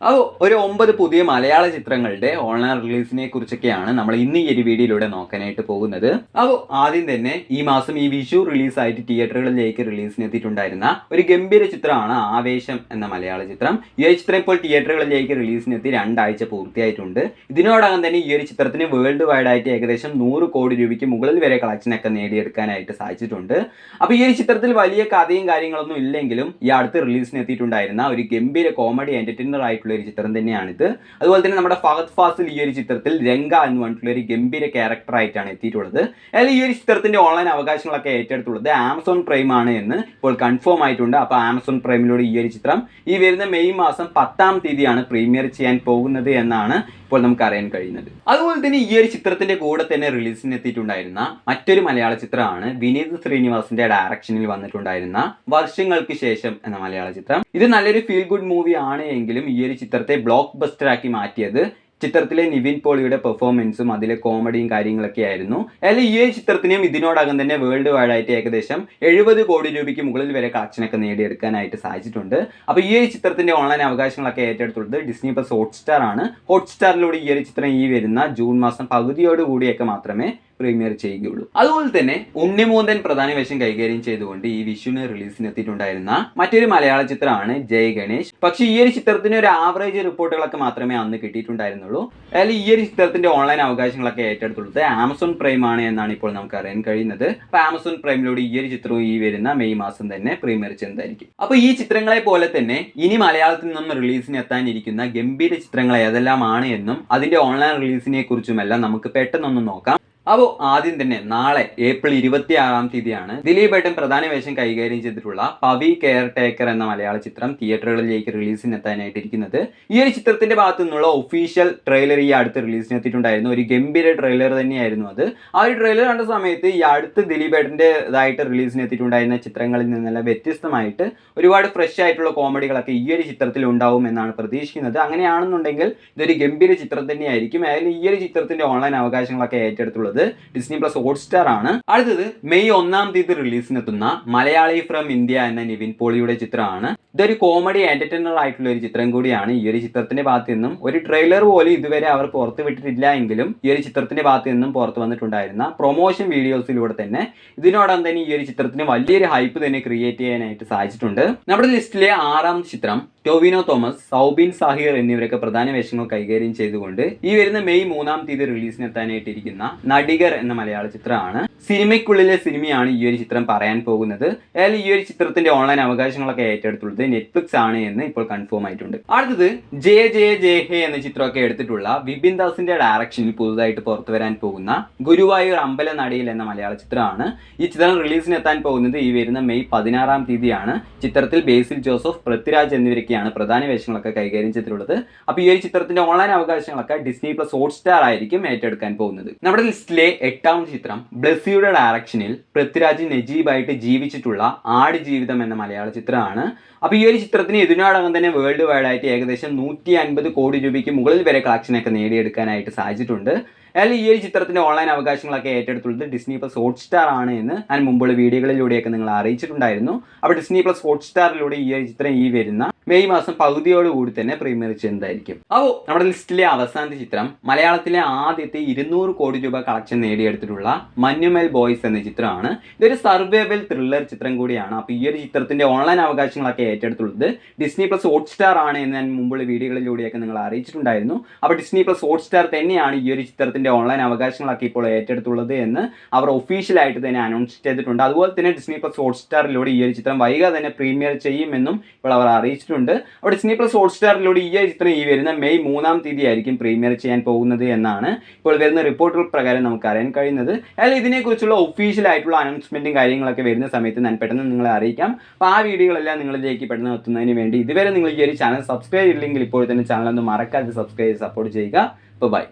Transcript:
അപ്പോൾ ഒരു 9 പുതിയ മലയാള ചിത്രങ്ങളുടെ ഓൺലൈൻ റിലീസിനെ കുറിച്ചൊക്കെയാണ് നമ്മൾ ഇന്ന് ഈ ഒരു വീഡിയോയിലൂടെ നോക്കാനായിട്ട് പോകുന്നത്. അപ്പോൾ ആദ്യം തന്നെ ഈ മാസം ഈ വിഷു റിലീസായിട്ട് തിയേറ്ററുകളിലേക്ക് റിലീസിനെത്തിയിട്ടുണ്ടായിരുന്ന ഒരു ഗംഭീര ചിത്രമാണ് ആവേശം എന്ന മലയാള ചിത്രം. ഈ ഒരു ചിത്രം ഇപ്പോൾ തിയേറ്ററുകളിലേക്ക് റിലീസിനെത്തി 2 ആഴ്ച പൂർത്തിയായിട്ടുണ്ട്. ഇതിനോടകം തന്നെ ഈ ഒരു ചിത്രത്തിന് വേൾഡ് വൈഡ് ആയിട്ട് ഏകദേശം 100 കോടി രൂപയ്ക്ക് മുകളിൽ വരെ കളക്ഷനൊക്കെ നേടിയെടുക്കാനായിട്ട് സാധിച്ചിട്ടുണ്ട്. അപ്പോൾ ഈ ഒരു ചിത്രത്തിൽ വലിയ കഥയും കാര്യങ്ങളൊന്നും ഇല്ലെങ്കിലും ഈ അടുത്ത് റിലീസിനെത്തിയിട്ടുണ്ടായിരുന്ന ഒരു ഗംഭീര കോമഡി എന്റർടൈനർ ആയിട്ടുള്ള ഒരു ചിത്രം തന്നെയാണിത്. അതുപോലെ തന്നെ നമ്മുടെ ഫഹദ് ഫാസിൽ ഈ ഒരു ചിത്രത്തിൽ രംഗ എന്ന് പറഞ്ഞിട്ടുള്ള ഒരു ഗംഭീര ക്യാരക്ടർ ആയിട്ടാണ് എത്തിയിട്ടുള്ളത്. അതായത് ഈ ഒരു ചിത്രത്തിന്റെ ഓൺലൈൻ അവകാശങ്ങളൊക്കെ ഏറ്റെടുത്തുള്ളത് ആമസോൺ പ്രൈം ആണ് എന്ന് ഇപ്പോൾ കൺഫേം ആയിട്ടുണ്ട്. അപ്പോൾ ആമസോൺ പ്രൈമിലൂടെ ഈ ഒരു ചിത്രം ഈ വരുന്ന മെയ് മാസം 10-ാം തീയതിയാണ് പ്രീമിയർ ചെയ്യാൻ പോകുന്നത് എന്നാണ് ഇപ്പോൾ നമുക്ക് അറിയാൻ കഴിയുന്നത്. അതുപോലെ തന്നെ ഈ ഒരു ചിത്രത്തിന്റെ കൂടെ തന്നെ റിലീസിന് എത്തിയിട്ടുണ്ടായിരുന്ന മറ്റൊരു മലയാള ചിത്രമാണ് വിനീത് ശ്രീനിവാസിന്റെ ഡയറക്ഷനിൽ വന്നിട്ടുണ്ടായിരുന്ന വർഷങ്ങൾക്ക് ശേഷം എന്ന മലയാള ചിത്രം. ഇത് നല്ലൊരു ഫീൽ ഗുഡ് മൂവി ആണ് എങ്കിലും ഈ ഒരു ചിത്രത്തെ ബ്ലോക്ക് ബസ്റ്റർ ആക്കി മാറ്റിയത് ചിത്രത്തിലെ നിവിൻ പോളിയുടെ പെർഫോമൻസും അതിലെ കോമഡിയും കാര്യങ്ങളൊക്കെ ആയിരുന്നു. അതായത് ഈ ഒരു ചിത്രത്തിനും ഇതിനോടകം തന്നെ വേൾഡ് വൈഡ് ആയിട്ട് ഏകദേശം 70 കോടി രൂപയ്ക്ക് മുകളിൽ വരെ കളക്ഷനൊക്കെ നേടിയെടുക്കാനായിട്ട് സാധിച്ചിട്ടുണ്ട്. അപ്പോൾ ഈ ഒരു ചിത്രത്തിന്റെ ഓൺലൈൻ അവകാശങ്ങളൊക്കെ ഏറ്റെടുത്തുള്ളത് ഡിസ്നി പ്ലസ് ഹോട്ട്സ്റ്റാർ ആണ്. ഹോട്ട്സ്റ്റാറിലൂടെ ഈ ഒരു ചിത്രം ഈ വരുന്ന ജൂൺ മാസം പകുതിയോടുകൂടിയൊക്കെ മാത്രമേ പ്രീമിയർ ചെയ്യുകയുള്ളൂ. അതുപോലെ തന്നെ ഉണ്ണിമൂന്തൻ പ്രധാന വേഷം കൈകാര്യം ചെയ്തുകൊണ്ട് ഈ വിഷുവിന് റിലീസിന് എത്തിയിട്ടുണ്ടായിരുന്ന മറ്റൊരു മലയാള ചിത്രമാണ് ജയ് ഗണേഷ്. പക്ഷേ ഈ ഒരു ചിത്രത്തിന് ഒരു ആവറേജ് റിപ്പോർട്ടുകളൊക്കെ മാത്രമേ അന്ന് കിട്ടിയിട്ടുണ്ടായിരുന്നുള്ളൂ. അതായത് ഈ ഒരു ചിത്രത്തിന്റെ ഓൺലൈൻ അവകാശങ്ങളൊക്കെ ഏറ്റെടുത്തുള്ളത് ആമസോൺ പ്രൈം ആണ് എന്നാണ് ഇപ്പോൾ നമുക്ക് അറിയാൻ കഴിയുന്നത്. അപ്പോൾ ആമസോൺ പ്രൈമിലൂടെ ഈ ഒരു ചിത്രവും ഈ വരുന്ന മെയ് മാസം തന്നെ പ്രീമിയർ ചെയ്യുന്നതായിരിക്കും. അപ്പോൾ ഈ ചിത്രങ്ങളെ പോലെ തന്നെ ഇനി മലയാളത്തിൽ നിന്നും റിലീസിന് എത്താനിരിക്കുന്ന ഗംഭീര ചിത്രങ്ങൾ ഏതെല്ലാമാണ് എന്നും അതിന്റെ ഓൺലൈൻ റിലീസിനെ കുറിച്ചുമെല്ലാം നമുക്ക് പെട്ടെന്നൊന്ന് നോക്കാം. അപ്പോൾ ആദ്യം തന്നെ നാളെ ഏപ്രിൽ 26-ാം തീയതിയാണ് ദിലീപേട്ടൻ പ്രധാന വേഷം കൈകാര്യം ചെയ്തിട്ടുള്ള പവി കെയർ ടേക്കർ എന്ന മലയാള ചിത്രം തിയേറ്ററുകളിലേക്ക് റിലീസിന് എത്താനായിട്ടിരിക്കുന്നത്. ഈ ഒരു ചിത്രത്തിന്റെ ഭാഗത്തു നിന്നുള്ള ഒഫീഷ്യൽ ട്രെയിലർ ഈ അടുത്ത് റിലീസിന് എത്തിയിട്ടുണ്ടായിരുന്നു. ഒരു ഗംഭീര ട്രെയിലർ തന്നെയായിരുന്നു അത്. ആ ഒരു ട്രെയിലർ കണ്ട സമയത്ത് ഈ അടുത്ത് ദിലീപേട്ടൻ്റെതായിട്ട് റിലീസിന് എത്തിയിട്ടുണ്ടായിരുന്ന ചിത്രങ്ങളിൽ നിന്നെല്ലാം വ്യത്യസ്തമായിട്ട് ഒരുപാട് ഫ്രഷ് ആയിട്ടുള്ള കോമഡികളൊക്കെ ഈ ഒരു ചിത്രത്തിൽ ഉണ്ടാവും എന്നാണ് പ്രതീക്ഷിക്കുന്നത്. അങ്ങനെയാണെന്നുണ്ടെങ്കിൽ ഇതൊരു ഗംഭീര ചിത്രം തന്നെയായിരിക്കും. അതായത് ഈ ഒരു ചിത്രത്തിന്റെ ഓൺലൈൻ അവകാശങ്ങളൊക്കെ ഏറ്റെടുത്തുള്ളത് ഡിസ്നി പ്ലസ് ഹോട്ട്സ്റ്റാർ ആണ്. അടുത്തത് മെയ് 1-ാം തീയതി റിലീസിനെത്തുന്ന മലയാളി ഫ്രം ഇന്ത്യ എന്ന നിവിൻ പോളിയുടെ ചിത്രമാണ്. ഇതൊരു കോമഡി എന്റർടൈനർ ആയിട്ടുള്ള ഒരു ചിത്രം കൂടിയാണ്. ഈ ഒരു ചിത്രത്തിന്റെ ഭാഗത്ത് നിന്നും ഒരു ട്രെയിലർ പോലും ഇതുവരെ അവർ പുറത്തു വിട്ടിട്ടില്ല എങ്കിലും ഈ ഒരു ചിത്രത്തിന്റെ ഭാഗത്ത് നിന്നും പുറത്തു വന്നിട്ടുണ്ടായിരുന്ന പ്രൊമോഷൻ വീഡിയോസിലൂടെ തന്നെ ഇതിനോടകം തന്നെ ഈ ഒരു ചിത്രത്തിന് വലിയൊരു ഹൈപ്പ് തന്നെ ക്രിയേറ്റ് ചെയ്യാനായിട്ട് സാധിച്ചിട്ടുണ്ട്. നമ്മുടെ ലിസ്റ്റിലെ 6-ാം ചിത്രം ടൊവിനോ തോമസ്, സൗബിൻ സാഹിർ എന്നിവരൊക്കെ പ്രധാന വേഷങ്ങൾ കൈകാര്യം ചെയ്തുകൊണ്ട് ഈ വരുന്ന മെയ് 3-ാം തീയതി റിലീസിന് എത്താനായിട്ടിരിക്കുന്ന നടികർ എന്ന മലയാള ചിത്രമാണ്. സിനിമയ്ക്കുള്ളിലെ സിനിമയാണ് ഈ ഒരു ചിത്രം പറയാൻ പോകുന്നത്. അതായത് ഈ ഒരു ചിത്രത്തിന്റെ ഓൺലൈൻ അവകാശങ്ങളൊക്കെ ഏറ്റെടുത്തുള്ളത് നെറ്റ്ഫ്ലിക്സ് ആണ് എന്ന് ഇപ്പോൾ കൺഫേം ആയിട്ടുണ്ട്. അടുത്തത് ജയ ജയ ജയ ഹേ എന്ന ചിത്രമൊക്കെ എടുത്തിട്ടുള്ള വിപിൻ ദാസിന്റെ ഡയറക്ഷനിൽ പുതുതായിട്ട് പുറത്തു വരാൻ പോകുന്ന ഗുരുവായൂർ അമ്പല നടയിൽ എന്ന മലയാള ചിത്രമാണ്. ഈ ചിത്രം റിലീസിന് എത്താൻ പോകുന്നത് ഈ വരുന്ന മെയ് 16-ാം തീയതിയാണ്. ചിത്രത്തിൽ ബേസിൽ ജോസഫ്, പൃഥ്വിരാജ് എന്നിവരൊക്കെയാണ് പ്രധാന വേഷങ്ങളൊക്കെ കൈകാര്യം ചെയ്തിട്ടുള്ളത്. അപ്പോൾ ഈ ഒരു ചിത്രത്തിന്റെ ഓൺലൈൻ അവകാശങ്ങളൊക്കെ ഡിസ്നി പ്ലസ് ഹോട്ട്സ്റ്റാർ ആയിരിക്കും ഏറ്റെടുക്കാൻ പോകുന്നത്. നമ്മുടെ ലിസ്റ്റിലെ 8-ാമത്തെ ചിത്രം ബ്ലസ്സിയുടെ ഡയറക്ഷനിൽ പൃഥ്വിരാജ് നജീബായിട്ട് ജീവിച്ചിട്ടുള്ള ആട് ജീവിതം എന്ന മലയാള ചിത്രമാണ്. അപ്പോൾ ഈ ഒരു ചിത്രത്തിന് ഇതിനോടകം തന്നെ വേൾഡ് വൈഡ് ആയിട്ട് ഏകദേശം 150 കോടി രൂപയ്ക്ക് മുകളിൽ വരെ കളക്ഷനൊക്കെ നേടിയെടുക്കാനായിട്ട് സാധിച്ചിട്ടുണ്ട്. അതായത് ഈ ഒരു ചിത്രത്തിന്റെ ഓൺലൈൻ അവകാശങ്ങളൊക്കെ ഏറ്റെടുത്തുള്ളത് ഡിസ്നി പ്ലസ് ഹോട്ട്സ്റ്റാർ ആണ് എന്ന് ഞാൻ മുമ്പുള്ള വീഡിയോകളിലൂടെയൊക്കെ നിങ്ങൾ അറിയിച്ചിട്ടുണ്ടായിരുന്നു. അപ്പോൾ ഡിസ്നി പ്ലസ് ഹോട്ട്സ്റ്റാറിലൂടെ ഈ ഒരു ചിത്രം ഈ വരുന്ന മെയ് മാസം പകുതിയോടുകൂടി തന്നെ പ്രീമിയർ ചെയ്യുന്നതായിരിക്കും. അപ്പോൾ നമ്മുടെ ലിസ്റ്റിലെ അവസാനത്തെ ചിത്രം മലയാളത്തിലെ ആദ്യത്തെ 200 കോടി രൂപ കളക്ഷൻ നേടിയെടുത്തിട്ടുള്ള മഞ്ഞുമൽ ബോയ്സ് എന്ന ചിത്രമാണ്. ഇതൊരു സർവൈവൽ ത്രില്ലർ ചിത്രം കൂടിയാണ്. അപ്പോൾ ഈ ഒരു ചിത്രത്തിന്റെ ഓൺലൈൻ അവകാശങ്ങളൊക്കെ ഏറ്റെടുത്തുള്ളത് ഡിസ്നി പ്ലസ് ഹോട്ട്സ്റ്റാർ ആണ് എന്ന് ഞാൻ മുമ്പുള്ള വീഡിയോകളിലൂടെയൊക്കെ നിങ്ങൾ അറിയിച്ചിട്ടുണ്ടായിരുന്നു. അപ്പോൾ ഡിസ്നി പ്ലസ് ഹോട്ട്സ്റ്റാർ തന്നെയാണ് ഈ ഒരു ചിത്രത്തിന്റെ ഓൺലൈൻ അവകാശങ്ങളൊക്കെ ഇപ്പോൾ ഏറ്റെടുത്തുള്ളത് എന്ന് അവർ ഒഫീഷ്യലായിട്ട് തന്നെ അനൗൺസ് ചെയ്തിട്ടുണ്ട്. അതുപോലെ തന്നെ ഡിസ്നി പ്ലസ് ഹോട്ട്സ്റ്റാറിലൂടെ ഈ ഒരു ചിത്രം വൈകാതെ തന്നെ പ്രീമിയർ ചെയ്യുമെന്നും ഇപ്പോൾ അവർ അറിയിച്ചിട്ടുണ്ട്. അവിടെ ഡിസ്നി പ്ലസ് ഹോട്ട്സ്റ്റാറിലൂടെ ഈ ഒരു ചിത്രം ഈ വരുന്ന മെയ് 3-ാം തീയതി ആയിരിക്കും പ്രീമിയർ ചെയ്യാൻ പോകുന്നത് എന്നാണ് ഇപ്പോൾ വരുന്ന റിപ്പോർട്ടുകൾ പ്രകാരം നമുക്ക് അറിയാൻ കഴിയുന്നത്. അതായത് ഇതിനെക്കുറിച്ചുള്ള ഒഫീഷ്യൽ ആയിട്ടുള്ള അനൗൺസ്മെന്റും കാര്യങ്ങളൊക്കെ വരുന്ന സമയത്ത് ഞാൻ പെട്ടെന്ന് നിങ്ങളെ അറിയിക്കാം. അപ്പോൾ ആ വീഡിയോകളെല്ലാം നിങ്ങളിലേക്ക് പെട്ടെന്ന് എത്തുന്നതിന് വേണ്ടി ഇതുവരെ നിങ്ങൾ ഈ ഒരു ചാനൽ സബ്സ്ക്രൈബ് ചെയ്തില്ലെങ്കിൽ ഇപ്പോൾ തന്നെ ചാനൽ ഒന്ന് മറക്കാതെ സബ്സ്ക്രൈബ് ചെയ്ത് സപ്പോർട്ട് ചെയ്യുക. ബൈ.